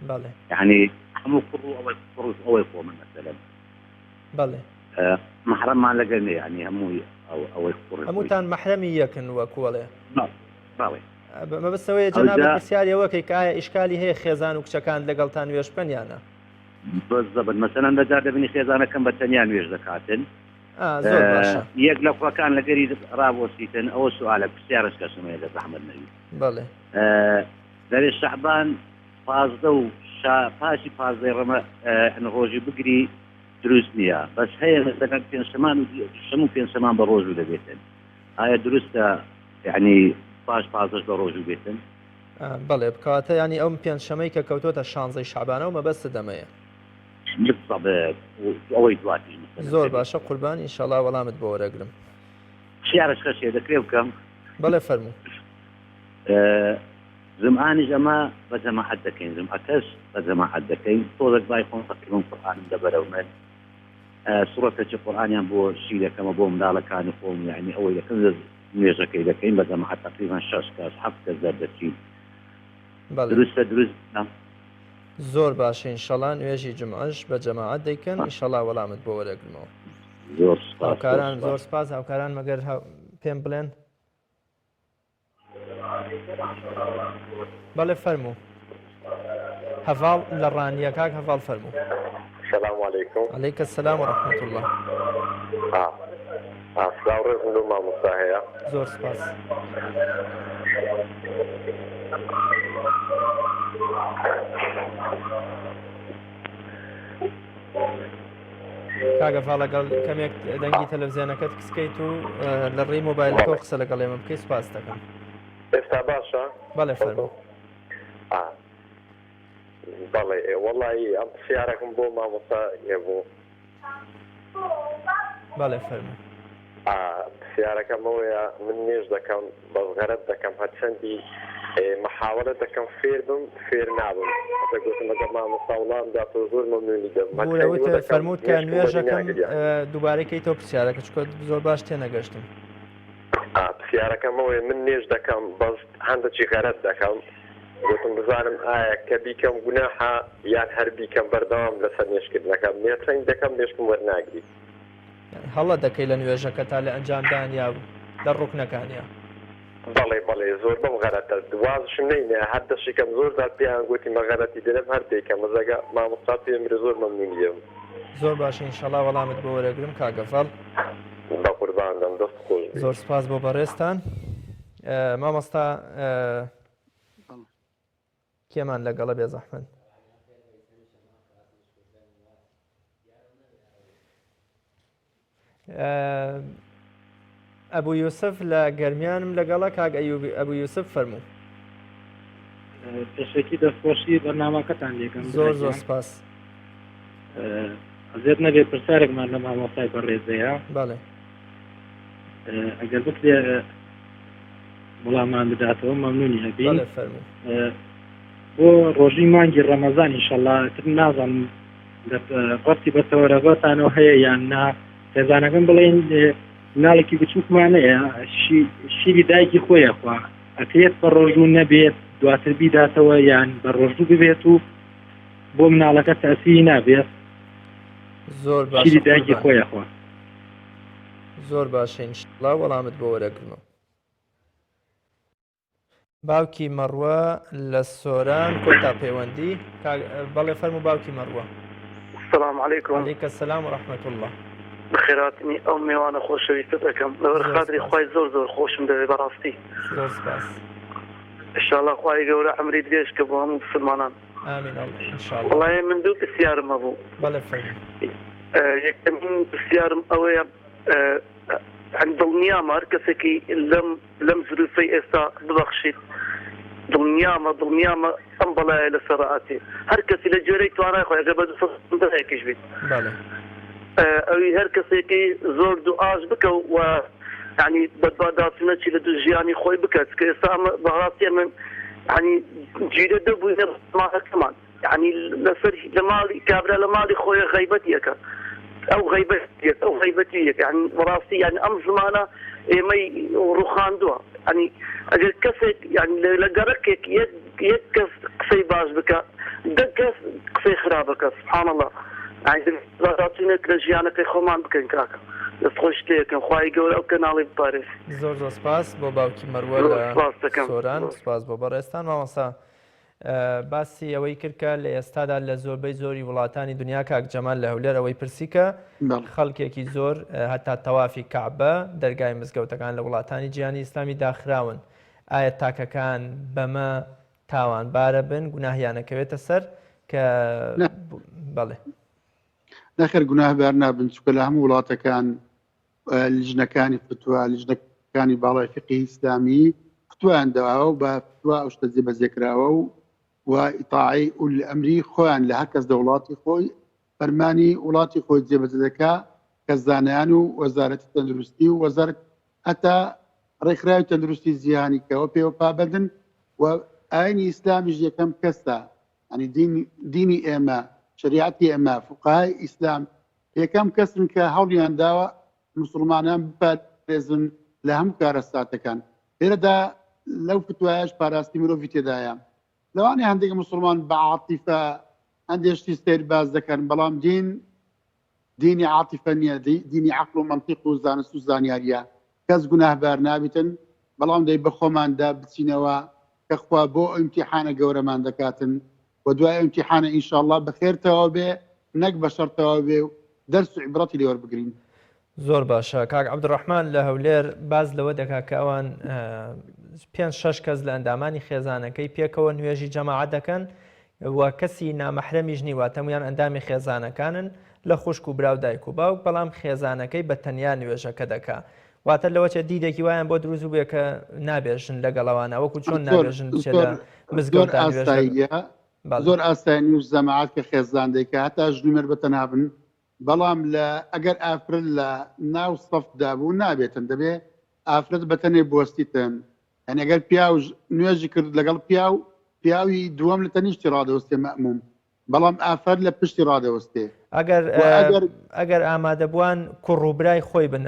بەڵێ یعنی هەموو کوڕ و ئەوەی خۆ من مەسەلەن بەڵێ محرممان لەگەر نیە یعنی هەمووی ئەوەی کوڕ هەمووتان مەحرەمی یەکن وەکوڵێ باوێ مەبەستەوەی جەنابەت پرسیاریەوەکەی کە ئایا ئیشکالی هەیە خێزان و کچەکان لەگەڵتان نوێژ بکەن یانە بەزەبن مەسەلەن لەجار دەبینی خێزانەکەم بە تەنیا نوێژ دەکاتن زۆر باشە یەک لە کوڕەکان لەگەری ڕابۆسیتن ئەوە سوالە پرسیارش کەسمەیە لە زەحمەت نەوی بەڵێ دەرێ شەعبان پازدە و پاشی پازدەی ڕەمە ڕۆژی بگری دروست نییە بەس هەیە مەسەلەن پێنجشەمان و شەموو پێنجشەمان بە ڕۆژ دەبێتن ئایا دروستە یعنی پاش پازدەش بە ڕۆژ بێتن بەڵێ بکاتە ینی ئەم پێنجشەمەی کە کەوتۆتە 16 شەعبانەوە مەبەستە دەمەیە ئەوەی دواتیش زۆر باشە قوربان ئینشاءڵڵا وەڵامت بۆ وەرەگرم شیارش خەشێ دەکرێ بکەم بەڵێ فەرموو زمانیش ئەمە بە جەماعەت دەکەین زمعەکەش بە جەماعەت دەکەین تۆزێک بای خۆم تەقریباً قورئانم دەبەرە و من سوڕەتێکی قورئانیان بۆ شی دەکەمە بۆ منداڵەکانی خۆم یعنی ئەوەی دەکەن نوێژەکەی دەکەین بە جەماعەت تەقریباً 6 کەس 7 کەس دەردەچین دروستە دروست زۆر باشە ئینشاءڵڵا نوێژی جمعەش بە جەماعەت دەیکەن ئینشاءڵڵا وەڵامت بۆ وەرەگرمەوە هاوکاران زۆر سپاس هاوکاران مەگەر پێم بڵێن بەڵێ فەرموو هەڤاڵ لە ڕانیە کاک هەڤاڵ فەرموو السلام عليكم. عليك السلام ورحمة الله. أصلاً رزق ما مصاحية. زور سپاس. کاگە فاڵ لەگەڵ کەمێک دەنگی تەلەڤیزیۆنەکەت کسکەیت و لە ڕێی مۆبایلەکەەوە قسە لەگەڵ ئێمە بکەی سپاس دەکەم. ئێستا باشە؟ بەڵێ فەرموو. بەڵێ وەڵی ئەم پرسیارێکم بۆ مامۆستا هێبوو. بەڵێ فەرموو. پرسیارەکەمەوەیە من نوێژ دەکەم بەزغەرەت دەکەم هەرچەندی محاولە دەکەم فێر بم فێر نابم گوتم لەگەڵ مامۆستا وڵام داتۆ زۆر مەمنونی دەبم فەرمووت کە نوێژەکەم دووبارەکەیتەوە پرسیارەکە چکۆ زۆر باش تێنەگەشتم. پرسیارەکەمەوەی من نوێژ دەکەم بەس هەندێکی غەرەت دەکەم گوتم بزانم ئایا کە بیکەم گوناحە یان هەر بیکەم بەردەوام لەسەر نوێژکردنەکەم نێچەنگ دەکەم نوێژکم وەرناگری هەڵە دەکەی لە نوێژەکە تا لە ئەنجامدان یا لە ڕوکنەکانیە. بەڵێ بەڵێ زۆر بەم غەرەتە دوازشم نینە هەر دەشیکەم زۆر زار پێیان گوتی مەغەرەتی دەرم هەر دەیکەم مەزەگە مامۆستا پێمرە زۆر مەمنونی دێم. زۆر باشە ئینشاءڵڵا وەڵامت بۆ وەرەگرم کاگەفەڵ. بە قوربان دەم دەست خۆش. زۆر سپاس بۆ بەڕێستان. مامۆستا کێمان لەگەڵە بێ زەحمەت. ئەبوو یوسف لە گەرمیانم لەگەڵە کاک ئەبوو یوسف فەرموو. پێشێکی دەستخۆشی بەرنامەکەتان لێکم. زۆر زۆر سپاس. ئەزێت نەبێت پرسیارێکمان لە مامۆستای بەڕێزەیە. بەڵێ. ئەگەر بکرێ وەڵامان بداتەوە مەمنونی هەبین. بەڵێ فەرموو. بۆ ڕۆژی مانگی ڕەمەزان ئینشەڵڵا تر نازانم ڕەتی بە تەوەرەگۆتانەوە هەیە یان نا خێزانەکەم بڵێن ناڵێکی بچووکمانەیە شیری دایکی خۆیە خوا ئەکرێت بە ڕۆژوو نەبێت دواتر بیداتەوە یان بە ڕۆژوو ببێت و بۆ مناڵەکە تاسیری نابێت زۆر شیری دایکی خۆیەخوا. زۆر باشە ئینشاڵڵا وەڵامت بۆ وەرەگرمەوە. باوکی مەڕوە لە سۆران کۆتا پەیوەندی بەڵێ فەرموو باوکی مەڕوە. السلام عليكم. عليك السلام ورحمة الله. بخيراتني ئەو میوانە خۆشەویستت دەکەم لەبەر خاتری خوای زۆر زۆر خۆشم دەوێت بەڕاستی. زۆر سپاس. ئینشاڵڵا خوای گەورە عەمری درێژ کە بۆ هەموو مسلمانان. ئامین ئینشاڵڵا. وەڵای من دوو پرسیارم هەبوو. بەڵێ فەرموو. یەکەمین پرسیارم ئەوەیە دڵنیامە هەر کەسێکی لەم زروفەی ئێستا ببەخشیت دڵنیامە ئەم بەڵایە لەسەر ڕائەتێ هەر کەسی لە جێرەی توانای خۆی ئەگەر بە دەستەیەکیش بیت ئەوی هەر کەسێکی زۆر دوعاش بکە و یعنی بەدواداچنەچی لە دوو ژیانی خۆی بکات کە ئێستا بەڕاستی من ینی گیرە دەبووینە ماڵەکەمان یعنی لەسەر لە ماڵی کابرا لە ماڵی خۆی غەیبەتیەکە ئەو غەیبەتیەک یعنی بەڕاستی یعنی ئەم زمانە ئێمەی ڕوخاندووە ینی ئەگەر کەسێک یعنی لە گەڕەکێک یەک کەس قسەی باش بکە دە کەس قسەی خراپ بکە سبحان الله داچینێک لە ژیانەکەی خۆمان بکەین کاکە دەست خۆش شتێکن خوای گەورە ئەو کەناڵی بپارێز. زۆر زۆر سپاس بۆ باوکی مەروە لە سۆران سپاس بۆ بەڕێستان. مامۆستا باسی ئەوەی کردکە لە ئێستادا لە زۆربەی زۆری وڵاتانی دنیا کاک جەمال لە هەولێر ئەوەی پرسیکە خەڵکێکی زۆر هەتا تەوافی کەعبە دەرگای مزگەوتەکان لە وڵاتانی جیهانی ئیسلامی داخراون ئایا تاکەکان بەمە تاوانبارە بن گوناهیانەکەوێتە سەر کە بەڵێ نەخێر گوناهبار نابن چونکە لە هەموو وڵاتەکان لیژنەکانی فتووە لیژنەکانی باڵای فقهی ئیسلامی فتوایان داوە و بە فتووا ئەو شتە جێبەجێکراوە و ئیطاعی ئولی ئەمری خۆیان لە هەر کەس لە وڵاتی خۆی فەرمانی وڵاتی خۆی جێبەجێ دەکا کە زانایان و وەزارەتی تەندروستی و وەزارەت هەتا ڕێکخراوی تەندروستی جیهانی کەەوە پێوە پابەدن و ئاینی ئیسلامیش یەکەم کەسە ینی دینی ئێمە شریعەتی ئێمە فوقهای ئیسلام یەکەم کەسن کە هەوڵیان داوە مسلمانان بپارێزن لە هەموو کارەساتەکان لێرەدا لەو فتوایش پاراستی مرۆڤی تێدایە لەوانێ هەندێک مسلمان بە عاتیفە هەندێشتی سیر باز دەکەن بەڵام دینی عاتیفە نییە دینی عەقڵ و منطیق و زانست و زانیاریە کەس گوناهبار نابێتن بەڵام دەی بە خۆماندا بچینەوە کە خوا بۆ ئیمتیحانە گەورەمان دەکاتن و دوای ئیمتیحانە ئینشاءالله بەخێرتەوە بێ نەک بە شەرتەوە بێ و دەرس و عیبرەتی لێوەربگرین. زۆر باشە کاک عەبدوڕەحمان لە هەولێر باز لەوە دەکا کە ئەوان 5-6 کەس لە ئەندامانی خێزانەکەی پێکەوە نوێژی جەماعەت دەکەن و کەسی نامەحرەمیش نیوە هەمویان ئەندامی خێزانەکانن لە خوشک و براو دایک و باوک بەڵام خێزانەکەی بە تەنیا نوێژەکە دەکا واتە لەوەچە دیدێکی وایان بۆ دروست بێ کە نابێژن لەگەڵەوەوانە وەکو چۆن نابێژن مزگەوتان زۆر ئاسایی و جەماعەت کە خێزان دەیکە هەتا ژنومێر بەتەنابن بەڵام ئەگەر ئافرەت لە ناو سەفدا بوو نابێتن دەبێ ئافرەت بەتەنێ بۆستیتن هەن ئەگەر پیا نوێژی کرد لەگەڵ پیاوی دووەم لە تەنیشتی ڕادەوەستێ مەئموم بەڵام ئافرەت لە پشتی ڕادەوەستێ ئەگەر ئامادەبووان کوڕوبرای خۆی بن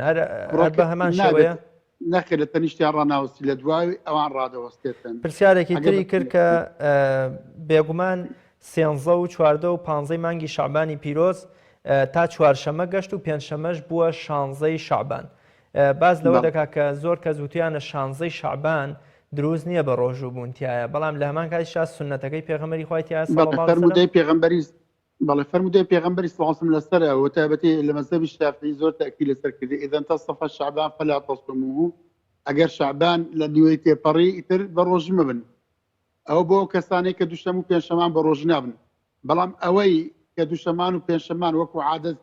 بە هەمان شێوەیە نەخێت لە تەنیشتیان ڕناوەستی لە دوای ئەوان ڕادەوەستێتن. پرسیارێکی تری کرد کە بێگومان 13 و 14 و 15 مانگی شەعبانی پیرۆز تا چوارشەمە گەشت و پێنجشەمەش بووە 16 شەعبان باز لەوە دەکا کە زۆر کە زووتیانە 16 شەعبان دروست نییە بە ڕۆژوو بوونتیایە بەڵام لە هەمان کاتیشا سونەتەکەی پێغەمبەری خوای تیایە فەرمودەی پێغەمبەری سڵ لەسەرە و تایبەتی لە مەزهەبی شافعی زۆر تاکید لەسەر کردی ئیذا انتصف شەعبان فلا تصوموه ئەگەر شەعبان لە نیوەی تێپەڕی ئیتر بە ڕۆژی مەبن ئەوە بۆ کەسانێک کە دووشەم و پێنجشەمان بە ڕۆژ نابن بەڵام ئەوەی کە دووشەمان و پێنجشەمان وەکو عادەت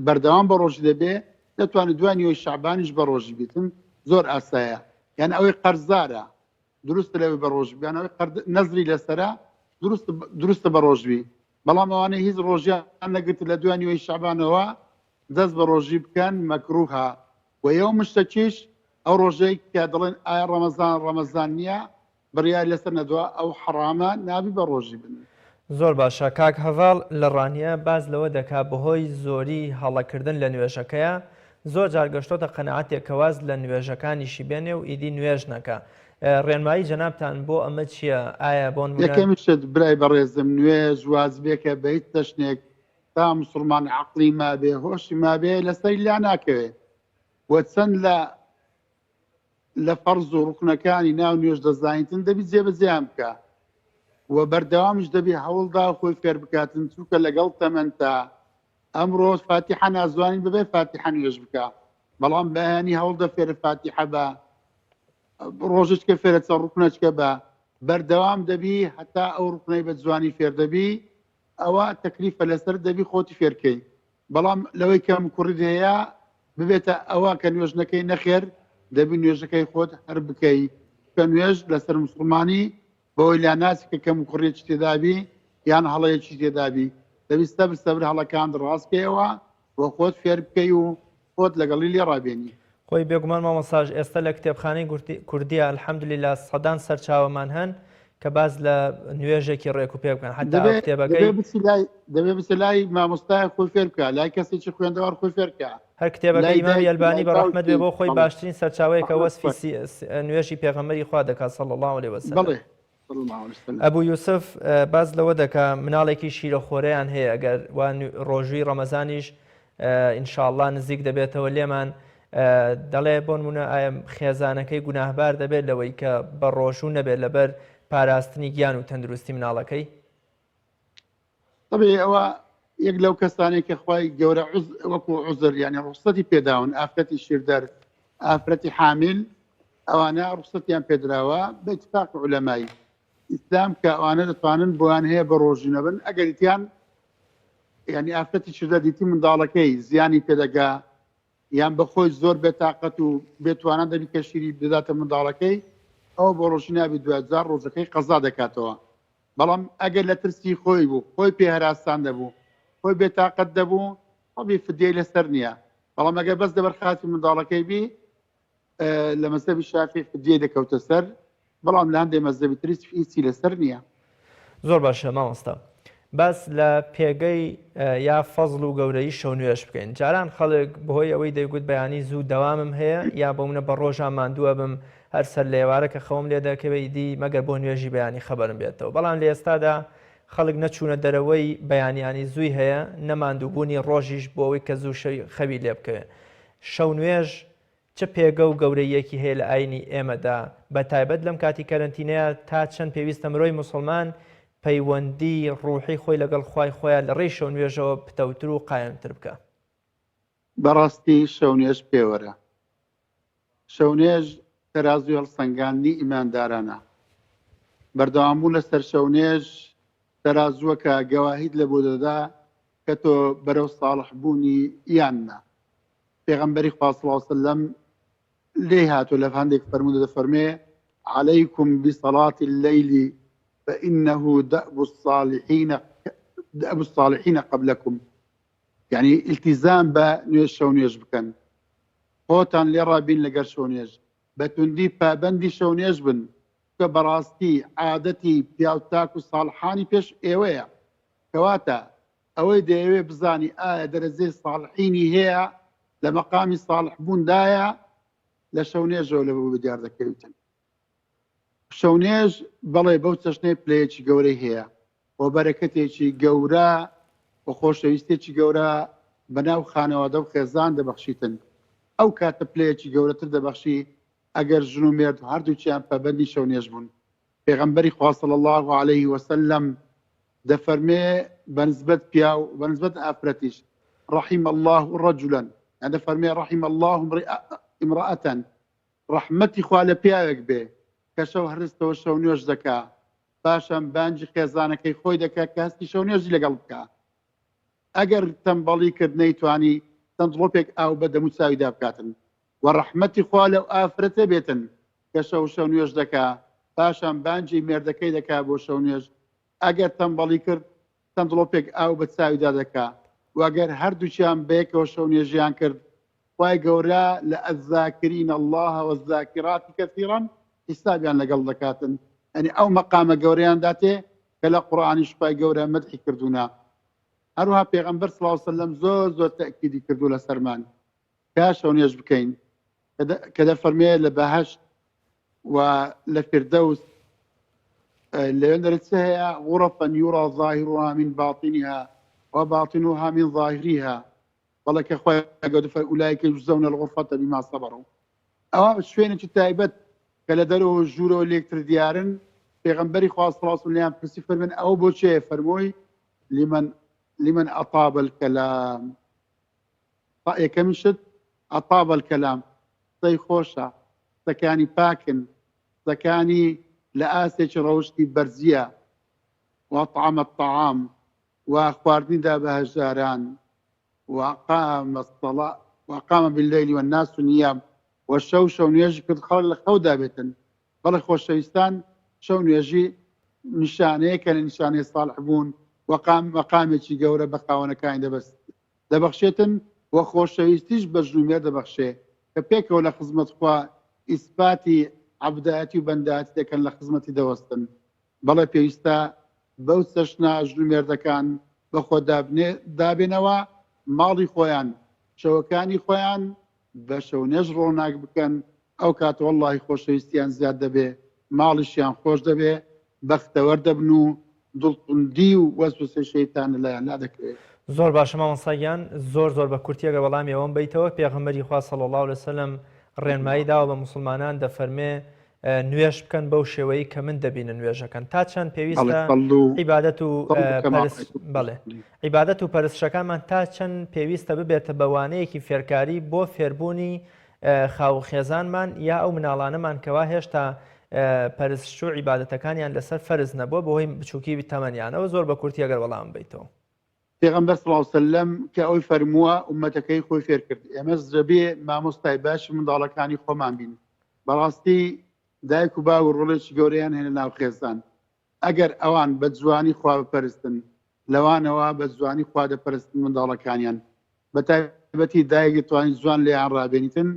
بەردەوام بە ڕۆژی دەبێ دەتوانێت دوای نیوەی شەعبانیش بە ڕۆژی بیتن زۆر ئاسایە یان ئەوەی قەرزارە دروستە لەوەی بە ڕۆژ بیان ئەوەی نەزری لەسەرە دروستە بە ڕۆژوی بەڵام ئەوانەی هیچ ڕۆژیان نەگرت لە دوای نیوەی شەعبانەوە دەست بە ڕۆژی بکەن مەکروها و یەو مشتەکیش ئەو ڕۆژەی کە دەڵێن ئایا ڕەمەزان نییە بڕیای لەسەر نەدووە ئەو حەرامە نابی بە ڕۆژی بن. زۆر باشە کاک هەڤاڵ لە ڕانیە باز لەوە دەکا بەهۆی زۆری هەڵەکردن لە نوێژەکەیە زۆر جار گەشتۆتە قەنەعەتێک کەواز لە نوێژەکانیشی بێنێ و ئیدی نوێژ نەکە ڕێنمایی جەنابتان بۆ ئەمە چییە؟ ئایا بۆ یەکەمیشت برای بەڕێزم نوێژ واجبێکە بە هیچ تەشنێک تا مسلمان عەقڵی مابێ هۆشی مابێ لەسەری لا ناکەوێ وە چەند لە فەرز و ڕوکنەکانی ناو نوێژ دەزانیتن دەبی جێبەجێیان بکە و بەردەوامش دەبی هەوڵدا خۆی فێر بکاتن چووکە لەگەڵ تەمەن تا ئەمڕۆ فاتیحە نازوانین ببێ فاتیحە نوێژ بکە بەڵام بەیانی هەوڵدە فێر فاتیحە بە ڕۆژێککە فێرە چەند ڕوکنەچکە بە بەردەوام دەبی هەتا ئەو ڕوکنەی بە جوانی فێر دەبی ئەوە تەکلیفە لەسەر دەبی خۆتی فێرکەی بەڵام لەوەی کەم کوڕید هەیە ببێتە ئەوە کە نوێژنەکەی نەخێر دەبی نوێژەکەی خۆت هەر بکەی کە نوێژ لەسەر مسلمانی بەوەی لا ناسی کە کەم کوڕێکی تێدابی یان هەڵەیەکی تێدابی دەبی سەبر هەڵەکان ڕاستکەیەوە وە خۆت فێر بکەی و خۆت لەگەڵی لێ ڕابێنی خۆی بێگومان مامۆستاژ ئێستا لە کتێبخانەی کوردیە الحەمدولیلا سەدان سەرچاوەمان هەن کە باز لە نوێژێکی ڕێک و پێ بکەن حتا کتێبەکەی دەبێت بچ لای مامۆستای خۆی فێر بکە لای کەسێکی خوێندەوەر خۆی فێر بکە هەر کتێبەکەی ئیمامی ئەلبانی بەڕەحمەت بێ بۆ خۆی باشترین سەرچاوەیە کە وەسفی نوێژی پێغەمبەری خوا دەکات صلی الله علیه وسلم. ئەبوو یوسف باز لەوە دەکا مناڵێکی شیرەخۆرەیان هەیە ئەگەر وان ڕۆژووی ڕەمەزانیش ئینشاءالله نزیک دەبێتەوە لێمان دەڵێ بۆ نمونە ئایا خێزانەکەی گوناهبار دەبێت لەوەی کە بە ڕۆژوو نەبێت لەبەر پاراستنی گیان و تەندروستی مناڵەکەی؟ طبعی ئەوە یەک لەو کەسانێک کە خوای گەورە وەکو عوزر یعنی ڕوخسەتی پێداون ئافرەتی شیردەر ئافرەتی حامل ئەوانە ڕوخسەتیان پێدراوە بە ئیتفاق عولەمایی ئیسلام کە ئەوانە دەتوانن بۆیان هەیە بە ڕۆژوو نەبن ئەگەریتیان یعنی ئافرەتی شیردەر دیتی منداڵەکەی زیانی پێدەگا یان بەخۆی زۆر بێتاقەت و بێتوانە دەبی کە شیری بداتە منداڵەکەی ئەو بۆ ڕۆژی نابی 2000 ڕۆژەکەی قەزا دەکاتەوە بەڵام ئەگەر لە ترسی خۆی بوو خۆی پێهەراستان دەبوو خۆی بێتاقەت دەبوو خۆبی فدیەی لەسەر نییە بەڵام ئەگەر بەس دەبەرخاتی منداڵەکەی بی لە مەزهەبی شافعی فدیەی دەکەوتە سەر بەڵام لە هەندێک مەزهەبی تریش هیچی لەسەر نییە. زۆر باشە مامۆستا باس لە پێگەی یا فەزڵ و گەورەی شەو نوێژ بکەین جاران خەڵک بەهۆی ئەوەی دەیگوت بەیانی زوو دەوامم هەیە یا بۆمنە بە ڕۆژان ماندووە بم هەر سەر لە ئێوارە کە خەوم لێ دەکەوێت دی مەگەر بۆ نوێژی بەیانی خەبەرم بێتەوە بەڵام لە ئێستادا خەڵک نەچوونە دەرەوەی بەیانیانی زووی هەیە نەماندووبوونی ڕۆژیش بۆ ئەوەی کە زوو خەوی لێ بکەوێت شەو نوێژ چه پێگە و گەورەیەکی هەیە لە ئاینی ئێمەدا بە تایبەت لەم کاتی کەرنتینەیە تا چەند پێویستە مرۆی مسلمان پەیوەندی ڕوحی خۆی لەگەڵ خوای خۆیان لە ڕێی شەو نوێژەوە پتەوتر و قایمتر بکە. بەڕاستی شەو نوێژ پێوەرە شەو نوێژ تەرازوی هەڵسەنگاندنی ئیماندارانە بەردەوامبوون لەسەر شەو نوێژ تەرازووەکە گەواهیت لە بۆ دەدا کە تۆ بەرەو ساڵح بوونی یاننا پێغەمبەری خوا صلی الله علیه وسلم لێ هاتووە لە هەندێک فەرموودە دەفەرمێ عەلەیکم بصلاة الليل فإنه دأب الصالحين قبلكم يعني التزام بنوێژ شەو نوێژ بکەن خۆتان لێ ڕابین لەگەر شەو نوێژ بەتوندی پابەندی شەو نوێژ بن کە بەڕاستی عادەتی پیاوتاک و ساڵحانی پێش ئێوەیە کەواتە ئەوەی دەیەوێ بزانی ئایا دەرەجەی ساڵحینی هەیە لە مەقامی ساڵح بووندایە لە شەو نوێژەوە لە بۆ دیار دەکەویتن شەو نوێژ بەڵێ بەو چەشنەی پلەیەکی گەورەی هەیە بۆ بەرەکەتێکی گەورە بۆ خۆشەویستێکی گەورە بەناو خانەوادە و خێزان دەبەخشیتن ئەو کاتە پلەیەکی گەورەتر دەبەخشی ئەگەر ژن و مێرد هەردووچیان پەبەندی شەو نوێژ بوون پێغەمبەری خوا صلی الله عليه وسلم دەفەرمێ بەنسبەت پیا و بەنسبەت ئافرەتیش رحم الله رجلا يعني دەفەرمێ رحم الله امرأة ڕەحمەتی خوا لە پیاوێک بێ کە شەو هەرستەوە شەو نوێژ دەکا پاشان بانجی خێزانەکەی خۆی دەکا کە هەستی شەو نوێژی لەگەڵ بکە ئەگەر تەمبەڵی کرد نەیتوانی تەندڵۆپێک ئاو بە دەمو چاویدا بکاتن و ڕەحمەتی خوا لەو ئافرەتە بێتن کە شەو نوێژ دەکا پاشان بانجی مێردەکەی دەکا بۆ شەو نوێژ ئەگەر تەمبەڵی کرد تەندڵۆپێک ئاو بە چاویدا دەکا و ئەگەر هەردووچیان بەیەکەوە شەو نوێژیان کرد خوای گەورە لە الذاکرین الله والذاکرات کەثیرا حسابیان لەگەڵ دەکاتن ئەنی ئەو مەقامە گەورەیان داتێ کە لە قورئانیش خوای گەورە مەدحی کردوونە هەروها پێغەمبەر صلی الله علیه وسلم زۆر تەکیدی کردو لە سەرمان کە شەو نوێژ بکەین کە دەفەرمێ لە بەهەشت ولە فردەوس لێنەرچە هەیە غرفا يرى ظاهرها من باطنها وباطنها من ظاهرها بەڵێ کە خۆی گەوت فأولئك يجزون الغرفة بما صبروا ئەوە شوێنێکی تایبەت کە لە دەرەوە ژوورەوە لێکتر دیارن پێغەمبەری خوا صلی الله علیه و پرسی فەرمێن ئەوە بۆچێ فەرمووی لمن أطاب الكلام یەکەمین شت أطاب الكلام قسەی خۆشە قسەکانی پاکن قسەکانی لە ئاستێکی ڕەوشتی بەرزیە وأطعم الطعام وخواردنیدا بە هەژاران وقام بالليل والناس نيام والشو شو نوێژی کرد خەڵک لە خەودا بێتن بەڵێ خۆشەویستان شەو نوێژی نیشانەیە کە لە نیشانەی ساڵح بوون مەقامێکی گەورە بە خاوەنەکانی دەبەخشێتن و خۆشەویستیش بە ژنومێر دەبەخشێ کە پێکەوە لە خزمەت خوا ئیسپاتی عەبدایەتی و بەندایەتی دەکەن لە خزمەتی دەوەستن بەڵێ پێویستە بەو چەشنە ژنومێردەکان بەخۆ دابێنەوە ماڵی خۆیان شەوەکانی خۆیان بە شەو نێژ ڕۆناک بکەن ئەو کاتە وەڵڵاهی خۆشەویستیان زیاد دەبێ ماڵیشیان خۆش دەبێ بەختەوەر دەبن و دڵتوندی و وەسوسە شەیتان لەلایەن نادەکرێت. زۆر باشە مامۆستاگیان زۆر بە کورتیەگە وەڵامی ئەوەم بیتەوە پێغەمبەری خوا صلی الله علیه وسلم ڕێنمایی داوە بە موسڵمانان دەفەرمێ نوێژ بکەن بەو شێوەیەی کە من دەبینە نوێژەکەن تا چەند پێویستە عیبادەت و پەرستشەکانمان تا چەند پێویستە ببێتە بەوانەیەکی فێرکاری بۆ فێربوونی خاوخێزانمان یا ئەو مناڵانەمان کەوا هێشتا پەرستش و عیبادەتەکانیان لەسەر فەرز نەبووە بۆهۆی بچووکی تەمەنیانەوە زۆر بە کورتی ئەگەر وەڵام بیتەوە. پێغەمبەر صلی الله علیه وسلم کە ئەوی فەرمووە ئومەتەکەی خۆی فێر کرد ئێمە زەبێ مامۆستای باش منداڵەکانی خۆمان بین بەڕاستی دایک و باو ڕۆڵێکی گەورەیان هێنە ناو خێزان ئەگەر ئەوان بە جوانی خوا بپەرستن لەوانەوە بە جوانی خوا دەپەرستن منداڵەکانیان بە تایبەتی دایک دەتوانێت جوان لێیان ڕابێنیتن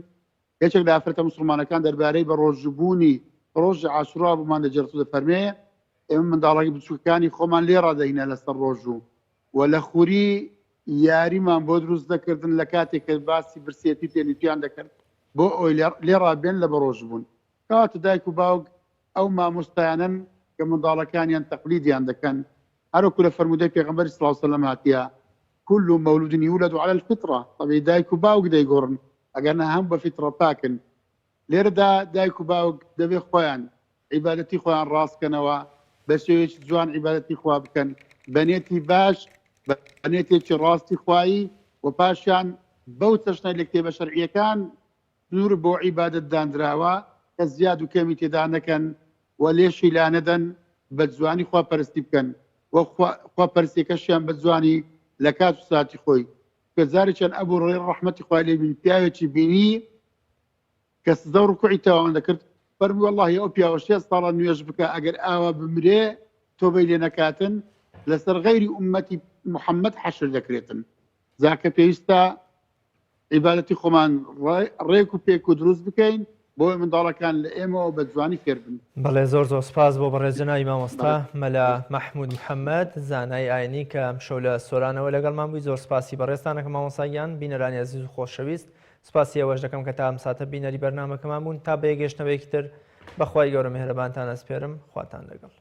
یەکێک لە ئافرەتە موسڵمانەکان دەربارەی بە ڕۆژبوونی ڕۆژی عاشورا بمان دەجێڕێت و دەفەرمێ ئێمە منداڵەکانی بچووکانی خۆمان لێ ڕادەینە لەسەر ڕۆژوو و لە خوری یاریمان بۆ دروست دەکردن لە کاتێک کە باسی برسێتی تێنیتیان دەکرد بۆ ئەوی لێ ڕابێن لە بەڕۆژ بوون کەواتە دایک و باوک ئەو مامۆستایانن کە منداڵەکانیان تەقلیدیان دەکەن هەروەکو لە فەرمودەی پێغەمبەری صلی الله علیه وسلم هاتیە كل مولود يولد على الفطرة طبعا دایک و باوک دەیگۆڕن ئەگەرنە هەم بە فیترە پاکن لێرەدا دایک و باوک دەبێ خۆیان عیبادەتی خۆیان ڕاستکەنەوە بە شێوەیەکی جوان عیبادەتی خوا بکەن بەنێتی باش بەنێتێکی ڕاستی خوایی و پاشیان بەو چەشنە لە کتێبە شەرعیەکان سنوور بۆ عیبادەت دانراوە کە زیاد و کەمی تێدا نەکەن و لێشی لا نەدەن بە جوانی خواپەرستی بکەن و خواپەرستیەکەشیان بە جوانی لە کات و ساتی خۆی کە جارێکیان ئەبوو ڕێ ڕەحمەتی خوای لێ بین پیاوێکی بینی کە سزە و ڕکوعی تاوان دەکرد فەرمووی وەڵڵاهی ئەو پیاوە 6 ساڵە نوێژ بکە ئەگەر ئاوا بمرێ تۆبەی لێ نەکاتن لەسەر غەیری ئومەتی محەممەد حەشر دەکرێتن زاکە پێویستە عیبادەتی خۆمان ڕێک و پێک و دروست بکەین بۆ منداڵەکان لە ئێمەوە بە جوانی فێر بن. بەڵێ زۆر سپاس بۆ بەڕێزناوی مامۆستا مەلا مەحموود محەممەد زانای ئاینی کە ئەم شەو لە سۆرانەوە لەگەڵمان بووی زۆر سپاسی بەڕێستانەکە مامۆستاگیان بینەرانی عەزیز و خۆشەویست سپاسی ئەوەش دەکەم کە تا ئەم ساتە بینەری بەرنامەکەمان بوون تا بە یەکگەشتنەوەی تر بەخوای گەورە مێهرەبانتان ئەسپێرم خواتان لەگەڵ.